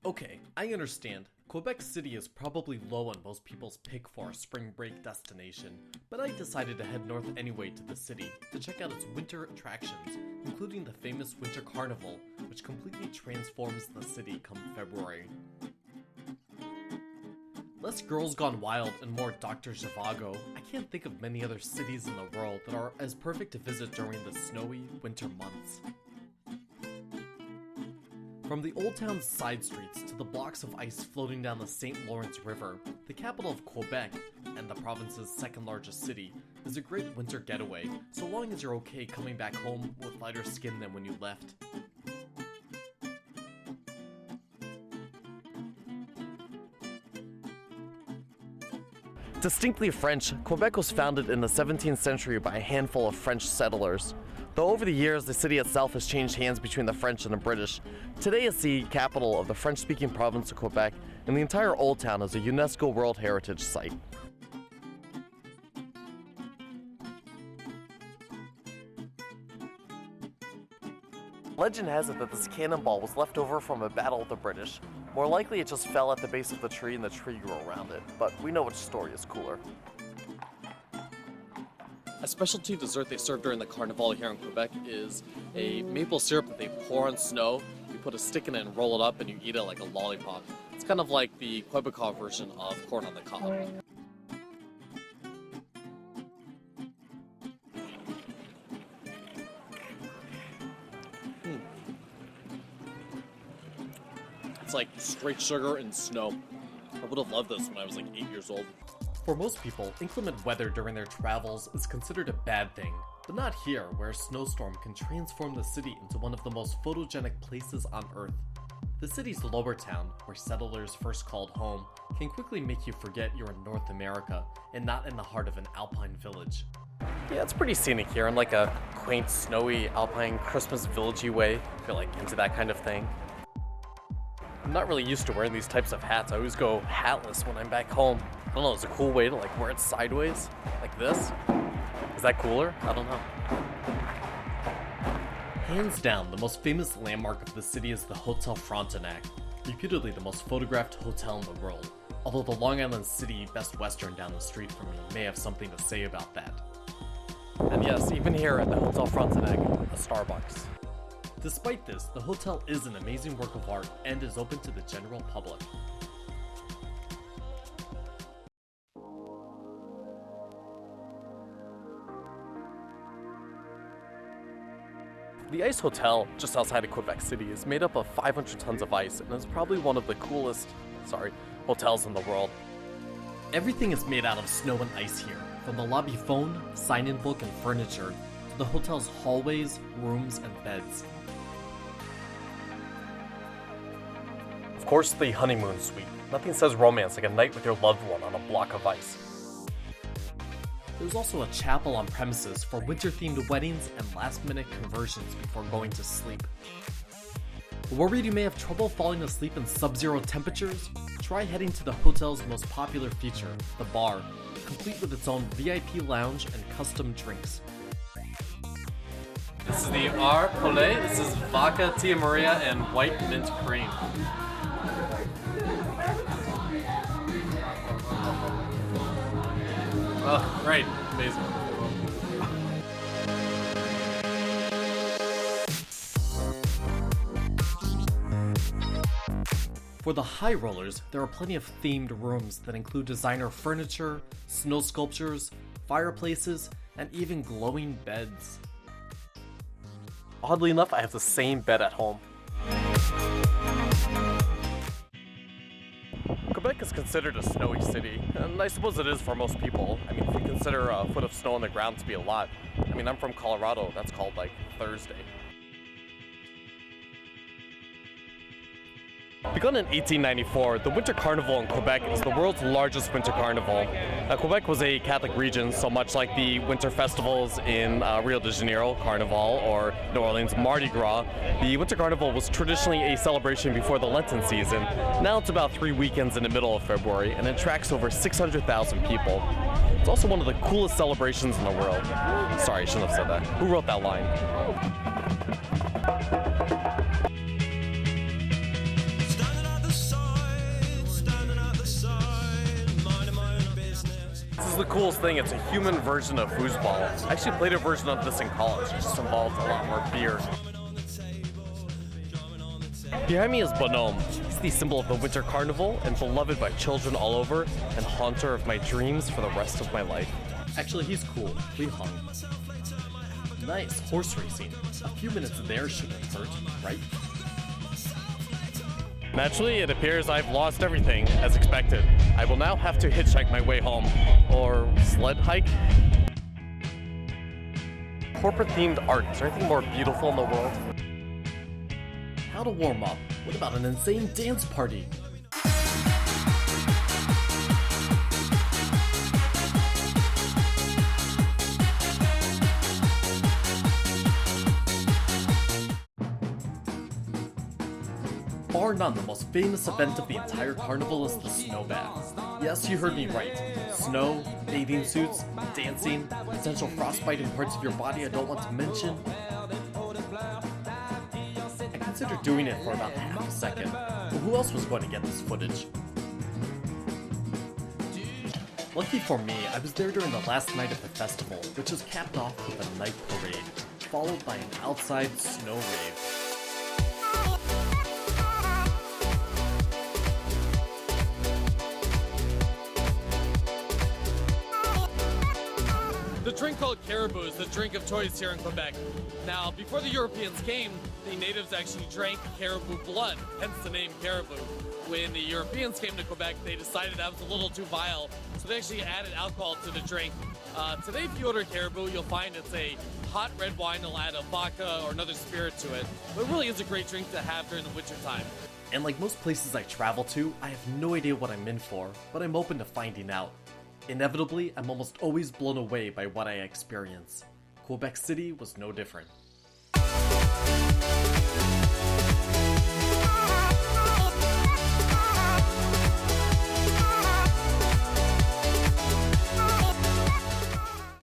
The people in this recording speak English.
Okay, I understand. Quebec City is probably low on most people's pick for a spring break destination, but I decided to head north anyway to the city to check out its winter attractions, including the famous Winter Carnival, which completely transforms the city come February. Less Girls Gone Wild and more Dr. Zhivago, I can't think of many other cities in the world that are as perfect to visit during the snowy winter months. From the Old Town's side streets to the blocks of ice floating down the St. Lawrence River, the capital of Quebec, and the province's second largest city, is a great winter getaway, so long as you're okay coming back home with lighter skin than when you left. Distinctly French, Quebec was founded in the 17th century by a handful of French settlers. Though over the years, the city itself has changed hands between the French and the British. Today it's the capital of the French-speaking province of Quebec, and the entire Old Town is a UNESCO World Heritage Site. Legend has it that this cannonball was left over from a battle with the British. More likely it just fell at the base of the tree and the tree grew around it, but we know which story is cooler. A specialty dessert they serve during the Carnival here in Quebec is a maple syrup that they pour on snow. You put a stick in it and roll it up and you eat it like a lollipop. It's kind of like the Quebecois version of corn on the cob. It's like straight sugar and snow. I would have loved this when I was like 8 years old. For most people, inclement weather during their travels is considered a bad thing, but not here, where a snowstorm can transform the city into one of the most photogenic places on Earth. The city's lower town, where settlers first called home, can quickly make you forget you're in North America and not in the heart of an alpine village. Yeah, it's pretty scenic here in like a quaint, snowy, alpine, Christmas villagey way, if you're like into that kind of thing. I'm not really used to wearing these types of hats. I always go hatless when I'm back home. I don't know, it's a cool way to like wear it sideways, like this. Is that cooler? I don't know. Hands down, the most famous landmark of the city is the Hotel Frontenac, reputedly the most photographed hotel in the world, although the Long Island City Best Western down the street from me may have something to say about that. And yes, even here at the Hotel Frontenac, a Starbucks. Despite this, the hotel is an amazing work of art and is open to the general public. The Ice Hotel, just outside of Quebec City, is made up of 500 tons of ice and is probably one of the coolest, hotels in the world. Everything is made out of snow and ice here, from the lobby phone, sign-in book, and furniture, to the hotel's hallways, rooms, and beds. Of course, the honeymoon suite. Nothing says romance like a night with your loved one on a block of ice. There's also a chapel on premises for winter-themed weddings and last-minute conversions before going to sleep. Worried you may have trouble falling asleep in sub-zero temperatures? Try heading to the hotel's most popular feature, the bar, complete with its own VIP lounge and custom drinks. This is the R. Poulet, this is vodka, Tia Maria, and white mint cream. Oh, great. Amazing. For the high rollers, there are plenty of themed rooms that include designer furniture, snow sculptures, fireplaces, and even glowing beds. Oddly enough, I have the same bed at home. Quebec is considered a snowy city, and I suppose it is for most people. I mean, if you consider a foot of snow on the ground to be a lot. I mean, I'm from Colorado, that's called like Thursday. Begun in 1894, the Winter Carnival in Quebec is the world's largest winter carnival. Quebec was a Catholic region, so much like the winter festivals in Rio de Janeiro, Carnival, or New Orleans, Mardi Gras, the Winter Carnival was traditionally a celebration before the Lenten season. Now it's about 3 weekends in the middle of February, and it attracts over 600,000 people. It's also one of the coolest celebrations in the world. Sorry, I shouldn't have said that. Who wrote that line? is the coolest thing. It's a human version of foosball. I actually played a version of this in college. It just involved a lot more beer. Behind me is Bonhomme. He's the symbol of the Winter Carnival and beloved by children all over and haunter of my dreams for the rest of my life. Actually, he's cool. We hung. Nice, horse racing. A few minutes there shouldn't hurt, right? Naturally, it appears I've lost everything, as expected. I will now have to hitchhike my way home. Or sled hike? Corporate-themed art. Is there anything more beautiful in the world? How to warm up? What about an insane dance party? Bar none, the most famous event of the entire carnival is the snow bath. Yes, you heard me right. Snow, bathing suits, dancing, potential frostbite in parts of your body I don't want to mention. I considered doing it for about half a second, but who else was going to get this footage? Lucky for me, I was there during the last night of the festival, which is capped off with a night parade, followed by an outside snow rave. The drink called caribou is the drink of choice here in Quebec. Now, before the Europeans came, the natives actually drank caribou blood, hence the name caribou. When the Europeans came to Quebec, they decided that was a little too vile, so they actually added alcohol to the drink. Today, if you order caribou, you'll find it's a hot red wine. They'll add a vodka or another spirit to it. But it really is a great drink to have during the winter time. And like most places I travel to, I have no idea what I'm in for, but I'm open to finding out. Inevitably, I'm almost always blown away by what I experience. Quebec City was no different.